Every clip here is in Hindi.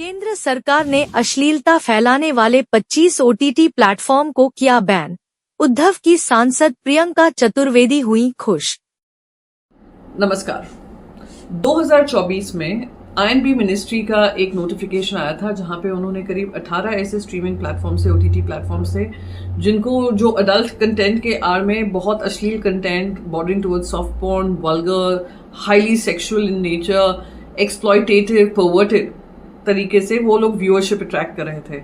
केंद्र सरकार ने अश्लीलता फैलाने वाले 25 ओटीटी प्लेटफॉर्म को किया बैन। उद्धव की सांसद प्रियंका चतुर्वेदी हुई खुश। नमस्कार। 2024 में आईएनबी मिनिस्ट्री का एक नोटिफिकेशन आया था जहां पे उन्होंने करीब 18 ऐसे स्ट्रीमिंग प्लेटफॉर्म से ओटीटी प्लेटफॉर्म से जिनको जो अडल्ट कंटेंट के आड़ में बहुत अश्लील content bordering towards soft porn, vulgar, highly sexual in nature, exploitative, perverted तरीके से वो लोग व्यूअरशिप अट्रैक्ट कर रहे थे।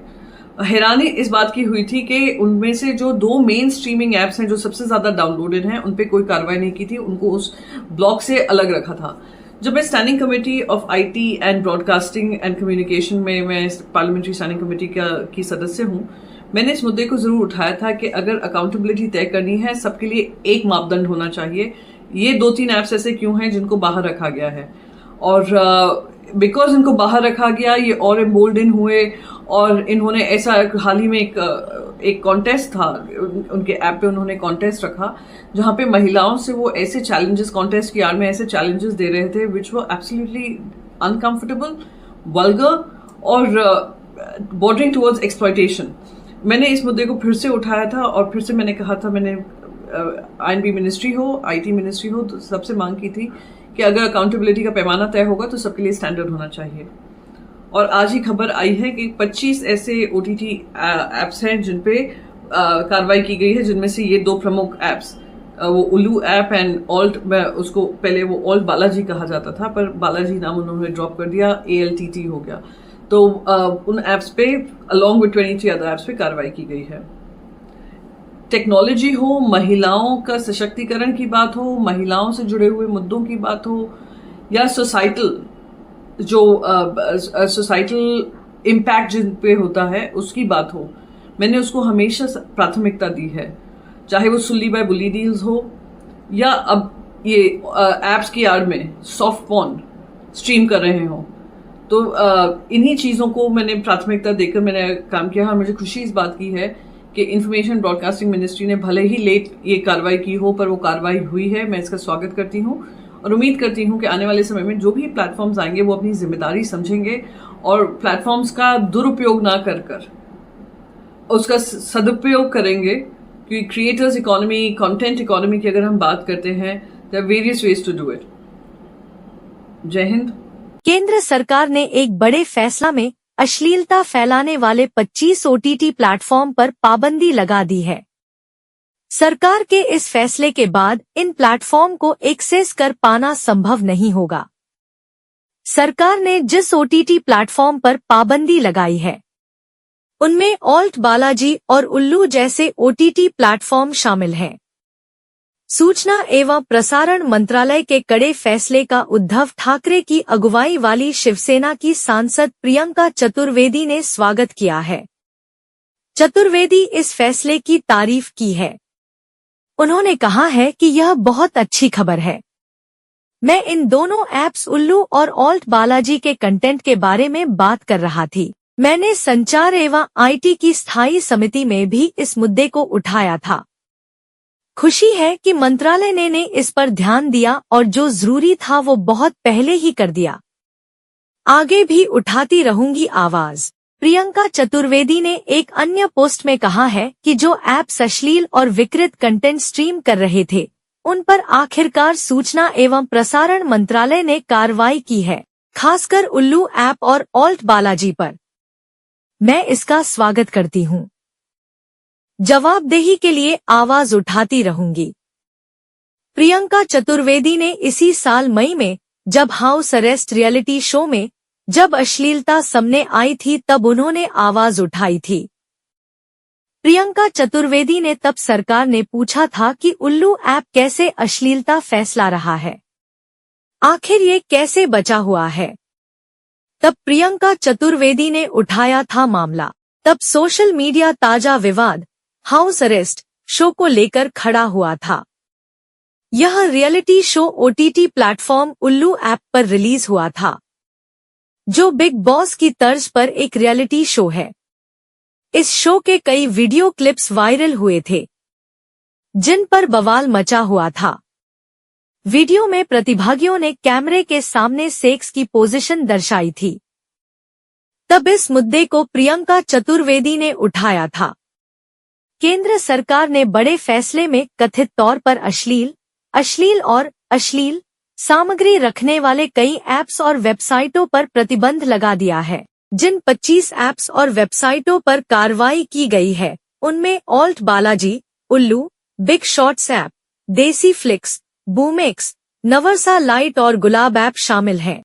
हैरानी इस बात की हुई थी कि उनमें से जो दो मेन स्ट्रीमिंग एप्स हैं जो सबसे ज्यादा डाउनलोडेड हैं उन पे कोई कार्रवाई नहीं की थी, उनको उस ब्लॉक से अलग रखा था। जब मैं standing committee of IT and broadcasting and communication में मैं पार्लियामेंट्री स्टैंडिंग कमेटी की सदस्य हूं, मैंने इस मुद्दे को जरूर उठाया था कि अगर अकाउंटेबिलिटी तय करनी है सबके लिए एक मापदंड होना चाहिए। ये 2-3 एप्स ऐसे क्यों हैं जिनको बाहर रखा गया है, और बिकॉज इनको बाहर रखा गया ये और एम्बोल्डन हुए और इन्होंने ऐसा हाल ही में एक कॉन्टेस्ट था उनके ऐप पे, उन्होंने कॉन्टेस्ट रखा जहां पे महिलाओं से वो ऐसे चैलेंजेस कॉन्टेस्ट की आड़ में ऐसे चैलेंजेस दे रहे थे विच वर एब्सोल्युटली अनकंफर्टेबल, वल्गर और बॉर्डरिंग टुवर्ड्स एक्सप्लॉयटेशन। मैंने इस मुद्दे को फिर से उठाया था और फिर से मैंने कहा था, मैंने आईएनबी मिनिस्ट्री हो, आईटी मिनिस्ट्री हो, तो सबसे मांग की थी कि अगर अकाउंटेबिलिटी का पैमाना तय होगा तो सबके लिए स्टैंडर्ड होना चाहिए। और आज ही खबर आई है कि 25 ऐसे ओटीटी एप्स हैं जिन पे कार्रवाई की गई है, जिनमें से ये 2 प्रमुख एप्स, वो उल्लू ऐप एंड ऑल्ट, उसको पहले वो ऑल्ट बालाजी कहा जाता था पर बालाजी नाम उन्होंने ड्रॉप कर दिया, ALTT हो गया। तो उन एप्स पे अलॉन्ग विद 23 अदर एप्स पे कार्रवाई की गई है। टेक्नोलॉजी हो, महिलाओं का सशक्तिकरण की बात हो, महिलाओं से जुड़े हुए मुद्दों की बात हो, या सोसाइटल इम्पैक्ट जिन पे होता है उसकी बात हो, मैंने उसको हमेशा प्राथमिकता दी है। चाहे वो सुल्ली बाय बुली डील्स हो या अब ये एप्स की आड़ में सॉफ्ट पॉर्न स्ट्रीम कर रहे हो, तो इन्हीं चीजों को मैंने प्राथमिकता देकर मैंने काम किया। मुझे खुशी इस बात की है कि इंफॉर्मेशन ब्रॉडकास्टिंग मिनिस्ट्री ने भले ही लेट ये कार्रवाई की हो पर वो कार्रवाई हुई है। मैं इसका स्वागत करती हूँ और उम्मीद करती हूँ कि आने वाले समय में जो भी प्लेटफॉर्म्स आएंगे वो अपनी जिम्मेदारी समझेंगे और प्लेटफॉर्म्स का दुरुपयोग ना कर उसका सदुपयोग करेंगे, क्योंकि क्रिएटर्स इकोनॉमी, कंटेंट इकोनॉमी की अगर हम बात करते हैं, there are various ways to do it. जय हिंद। केंद्र सरकार ने एक बड़े फैसला में अश्लीलता फैलाने वाले 25 ओटीटी प्लेटफॉर्म पर पाबंदी लगा दी है। सरकार के इस फैसले के बाद इन प्लेटफॉर्म को एक्सेस कर पाना संभव नहीं होगा। सरकार ने जिस ओटीटी प्लेटफॉर्म पर पाबंदी लगाई है उनमें ऑल्ट बालाजी और उल्लू जैसे ओटीटी प्लेटफॉर्म शामिल हैं। सूचना एवं प्रसारण मंत्रालय के कड़े फैसले का उद्धव ठाकरे की अगुवाई वाली शिवसेना की सांसद प्रियंका चतुर्वेदी ने स्वागत किया है। चतुर्वेदी इस फैसले की तारीफ की है। उन्होंने कहा है कि यह बहुत अच्छी खबर है। मैं इन दोनों ऐप्स उल्लू और ऑल्ट बालाजी के कंटेंट के बारे में बात कर रहा थी। मैंने संचार एवं आईटी की स्थायी समिति में भी इस मुद्दे को उठाया था। खुशी है कि मंत्रालय ने इस पर ध्यान दिया और जो जरूरी था वो बहुत पहले ही कर दिया। आगे भी उठाती रहूंगी आवाज। प्रियंका चतुर्वेदी ने एक अन्य पोस्ट में कहा है कि जो ऐप्स अश्लील और विकृत कंटेंट स्ट्रीम कर रहे थे उन पर आखिरकार सूचना एवं प्रसारण मंत्रालय ने कार्रवाई की है, खासकर उल्लू ऐप और ऑल्ट बालाजी पर। मैं इसका स्वागत करती हूँ। जवाबदेही के लिए आवाज उठाती रहूंगी। प्रियंका चतुर्वेदी ने इसी साल मई में जब हाउस अरेस्ट रियलिटी शो में जब अश्लीलता सामने आई थी तब उन्होंने आवाज उठाई थी। प्रियंका चतुर्वेदी ने तब सरकार ने पूछा था कि उल्लू ऐप कैसे अश्लीलता फैसला रहा है, आखिर ये कैसे बचा हुआ है। तब प्रियंका चतुर्वेदी ने उठाया था मामला। तब सोशल मीडिया ताजा विवाद हाउस अरेस्ट शो को लेकर खड़ा हुआ था। यह रियलिटी शो ओटीटी प्लेटफॉर्म उल्लू ऐप पर रिलीज हुआ था, जो बिग बॉस की तर्ज पर एक रियलिटी शो है। इस शो के कई वीडियो क्लिप्स वायरल हुए थे जिन पर बवाल मचा हुआ था। वीडियो में प्रतिभागियों ने कैमरे के सामने सेक्स की पोजीशन दर्शाई थी। तब इस मुद्दे को प्रियंका चतुर्वेदी ने उठाया था। केंद्र सरकार ने बड़े फैसले में कथित तौर पर अश्लील सामग्री रखने वाले कई ऐप्स और वेबसाइटों पर प्रतिबंध लगा दिया है। जिन 25 ऐप्स और वेबसाइटों पर कार्रवाई की गई है उनमें ऑल्ट बालाजी, उल्लू, बिग शॉट्स ऐप, देसी फ्लिक्स, बूमेक्स, नवरसा लाइट और गुलाब ऐप शामिल हैं।